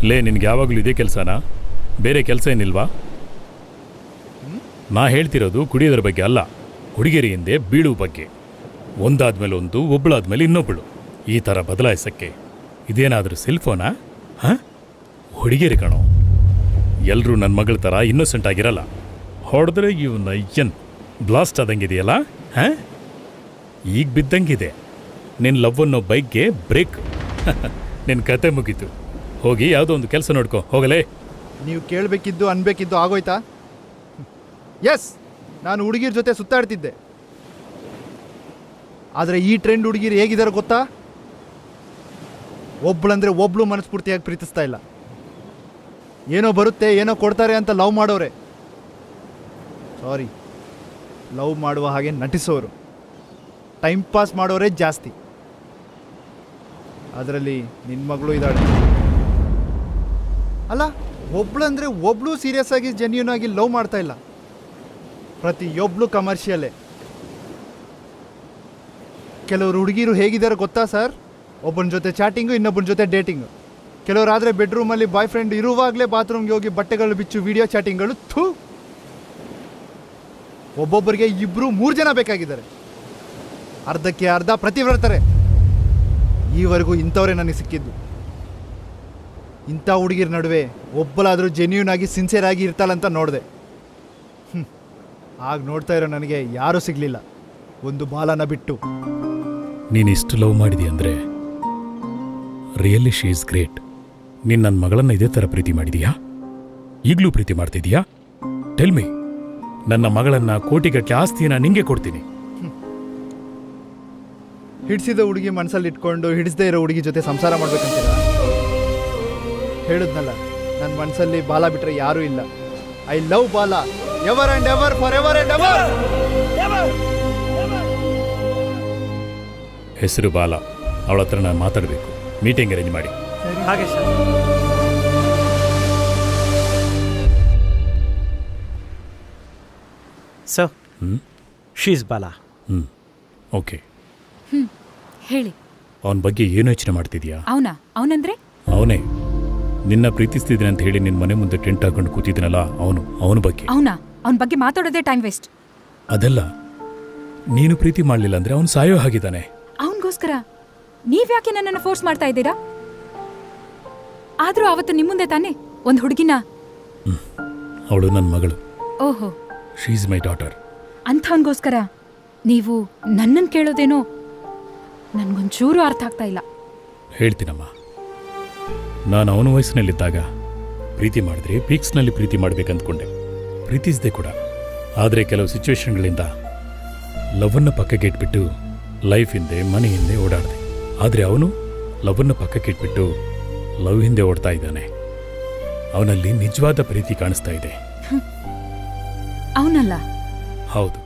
ಲೇ, ನಿನ್ಗೆ ಯಾವಾಗಲೂ ಇದೇ ಕೆಲಸನಾ? ಬೇರೆ ಕೆಲಸ ಏನಿಲ್ವಾ? ನಾ ಹೇಳ್ತಿರೋದು ಕುಡಿಯೋದ್ರ ಬಗ್ಗೆ ಅಲ್ಲ, ಹುಡುಗಿಯರ ಹಿಂದೆ ಬೀಳುವ ಬಗ್ಗೆ. ಒಂದಾದ್ಮೇಲೆ ಒಂದು, ಒಬ್ಬಳಾದ್ಮೇಲೆ ಇನ್ನೊಬ್ಬಳು, ಈ ಥರ ಬದಲಾಯಿಸಕ್ಕೆ ಇದೇನಾದರೂ ಸೆಲ್ಫೋನಾ? ಹಾಂ, ಹುಡುಗಿಯರು ಕಣೋ. ಎಲ್ಲರೂ ನನ್ನ ಮಗಳ ಥರ ಇನ್ನೋಸೆಂಟ್ ಆಗಿರಲ್ಲ. ಹೊಡೆದ್ರೆ ಇವನ್ನ ಏನ್ ಬ್ಲಾಸ್ಟ್ ಆದಂಗಿದೆಯಲ್ಲ? ಹಾಂ, ಈಗ ಬಿದ್ದಂಗಿದೆ. ನಿನ್ನ ಲವ್ ಅನ್ನೋ ಬೈಕ್ಗೆ ಬ್ರೇಕ್. ನಿನ್ನ ಕತೆ ಮುಗೀತು. ಹೋಗಿ ಯಾವುದೋ ಒಂದು ಕೆಲಸ ನೋಡ್ಕೊ ಹೋಗಲೇ. ನೀವು ಕೇಳಬೇಕಿದ್ದು ಅನ್ಬೇಕಿದ್ದು ಆಗೋಯ್ತಾ? ಎಸ್, ನಾನು ಹುಡುಗಿರ ಜೊತೆ ಸುತ್ತಾಡ್ತಿದ್ದೆ. ಆದರೆ ಈ ಟ್ರೆಂಡ್ ಹುಡುಗಿರು ಹೇಗಿದ್ದಾರೆ ಗೊತ್ತಾ? ಒಬ್ಳಂದ್ರೆ ಒಬ್ಳು ಮನಸ್ಫೂರ್ತಿಯಾಗಿ ಪ್ರೀತಿಸ್ತಾ ಇಲ್ಲ. ಏನೋ ಬರುತ್ತೆ, ಏನೋ ಕೊಡ್ತಾರೆ ಅಂತ ಲವ್ ಮಾಡೋರೆ. ಸಾರಿ, ಲವ್ ಮಾಡುವ ಹಾಗೆ ನಟಿಸೋರು, ಟೈಮ್ ಪಾಸ್ ಮಾಡೋರೇ ಜಾಸ್ತಿ. ಅದರಲ್ಲಿ ನಿನ್ನ ಮಗಳು ಇದ್ದಾಳೆ. ಅಲ್ಲ, ಒಬ್ಳಂದ್ರೆ ಒಬ್ಳು ಸೀರಿಯಸ್ ಆಗಿ ಜೆನ್ಯೂನ್ ಆಗಿ ಲವ್ ಮಾಡ್ತಾ ಇಲ್ಲ. ಪ್ರತಿಯೊಬ್ಳು ಕಮರ್ಷಿಯಲ್ಲೇ. ಕೆಲವರು ಹುಡುಗಿರು ಹೇಗಿದ್ದಾರೆ ಗೊತ್ತಾ ಸರ್? ಒಬ್ಬನ ಜೊತೆ ಚಾಟಿಂಗು, ಇನ್ನೊಬ್ಬನ ಜೊತೆ ಡೇಟಿಂಗು. ಕೆಲವರಾದರೆ ಬೆಡ್ರೂಮಲ್ಲಿ ಬಾಯ್ ಫ್ರೆಂಡ್ ಇರುವಾಗಲೇ ಬಾತ್ರೂಮ್ಗೆ ಹೋಗಿ ಬಟ್ಟೆಗಳು ಬಿಚ್ಚು ವಿಡಿಯೋ ಚಾಟಿಂಗ್ಗಳು. ಥೂ, ಒಬ್ಬೊಬ್ಬರಿಗೆ 2-3 ಜನ ಬೇಕಾಗಿದ್ದಾರೆ. ಅರ್ಧಕ್ಕೆ ಅರ್ಧ ಪ್ರತಿವ್ರತರೆ. ಈವರೆಗೂ ಇಂಥವರೇ ನನಗೆ ಸಿಕ್ಕಿದ್ದು. ಇಂಥ ಹುಡುಗಿರ ನಡುವೆ ಒಬ್ಬಳಾದರೂ ಜೆನ್ಯೂನ್ ಆಗಿ ಸಿನ್ಸಿಯರ್ ಆಗಿ ಇರ್ತಾಳಂತ ನೋಡಿದೆ. ಆಗ ನೋಡ್ತಾ ಇರೋ ನನಗೆ ಯಾರೂ ಸಿಗಲಿಲ್ಲ, ಒಂದು ಬಾಲನ ಬಿಟ್ಟು. ನೀನು ಇಷ್ಟು ಲವ್ ಮಾಡಿದಿ ಅಂದರೆ ರಿಯಲಿ ಶಿ ಈಸ್ ಗ್ರೇಟ್. ನೀನು ನನ್ನ ಮಗಳನ್ನು ಇದೇ ಥರ ಪ್ರೀತಿ ಮಾಡಿದೀಯಾ? ಈಗಲೂ ಪ್ರೀತಿ ಮಾಡ್ತಿದೀಯಾ? Tell me. ನನ್ನ ಮಗಳನ್ನು ಕೋಟಿಗಟ್ಟಲೆ ಆಸ್ತಿನ ನಿಂಗೆ ಕೊಡ್ತೀನಿ. ಹಿಡಿಸಿದ ಹುಡುಗಿ ಮನಸ್ಸಲ್ಲಿ ಇಟ್ಕೊಂಡು ಹಿಡಿಸದೇ ಇರೋ ಹುಡುಗಿ ಜೊತೆ ಸಂಸಾರ ಮಾಡ್ಬೇಕಂತೀರ? ಹೇಳಿದ್ನಲ್ಲ, ನನ್ನ ಮನಸ್ಸಲ್ಲಿ ಬಾಲ ಬಿಟ್ಟರೆ ಯಾರೂ ಇಲ್ಲ. ಐ ಲವ್ ಬಾಲ ever and ever, for ever and ever. ಹೆಸರು ಬಾಲ. ಅವಳ ಹತ್ರ ನಾನು ಮಾತಾಡಬೇಕು. ಮೀಟಿಂಗ್ ಅರೇಂಜ್ ಮಾಡಿ. ಹಾಗೆ sir. Sir, she's Bala. Okay. ಹೇಳಿ. ಅವನ ಬಗ್ಗೆ ಏನು ಯೋಚನೆ ಮಾಡ್ತಿದ್ಯಾ? ಅವನಂದ್ರೆ ಅವನೇ ನಿನ್ನ ಪ್ರೀತಿಸ್ತಿದ್ದೀನಿ ಅಂತ ಹೇಳಿ ನಿನ್ನ ಮನೆ ಮುಂದೆ ಟೆಂಟ್ ಹಾಕೊಂಡು ಕೂತಿದ್ದೀನಲ್ಲ, ಅವನ ಬಗ್ಗೆ. ಅವನ ಬಗ್ಗೆ ಮಾತಾಡೋದೇ ಟೈಮ್ ವೇಸ್ಟ್. ಅದಲ್ಲ, ನೀನು ಪ್ರೀತಿ ಮಾಡಲಿಲ್ಲ ಅಂದ್ರೆ ಅವನು ಸಾಯೋ ಹಾಗಿದ್ದಾನೆ. ಅವನಿಗೋಸ್ಕರ ನೀವ್ಯಾಕೆ ನನ್ನನ್ನು ಫೋರ್ಸ್ ಮಾಡ್ತಾ ಇದ್ದೀರಾ? ಆದ್ರೂ ಅವತ್ತು ನಿಮ್ಮ ಮುಂದೆ ತಾನೇ ಒಂದು ಹುಡುಗಿನ. ಅವಳು ನನ್ನ ಮಗಳು. ಓಹೋ, ಶಿ ಈಸ್ ಮೈ ಡಾಟರ್. ಅಂಥವನಿಗೋಸ್ಕರ ನೀವು ನನ್ನನ್ನು ಕೇಳೋದೇನೋ ನನ್ಗೊಂಚೂರು ಅರ್ಥ ಆಗ್ತಾ ಇಲ್ಲ. ಹೇಳ್ತೀನಮ್ಮ, ನಾನು ಅವನ ವಯಸ್ಸಿನಲ್ಲಿದ್ದಾಗ ಪ್ರೀತಿ ಮಾಡಿದ್ರೆ ಪೀಕ್ಸ್ನಲ್ಲಿ ಪ್ರೀತಿ ಮಾಡ್ಬೇಕಂದ್ಕೊಂಡೆ. ಪ್ರೀತಿಸಿದೆ ಕೂಡ. ಆದರೆ ಕೆಲವು ಸಿಚುವೇಶನ್ಗಳಿಂದ ಲವ್ವನ್ನು ಪಕ್ಕಕ್ಕೆ ಇಟ್ಬಿಟ್ಟು ಲೈಫ್ ಹಿಂದೆ, ಮನೆ ಹಿಂದೆ ಓಡಾಡಿದೆ. ಆದರೆ ಅವನು ಲವ್ವನ್ನು ಪಕ್ಕಕ್ಕೆ ಇಟ್ಬಿಟ್ಟು ಲವ್ ಹಿಂದೆ ಓಡ್ತಾ ಇದ್ದಾನೆ. ಅವನಲ್ಲಿ ನಿಜವಾದ ಪ್ರೀತಿ ಕಾಣಿಸ್ತಾ ಇದೆ. ಅವನಲ್ಲ. ಹೌದು.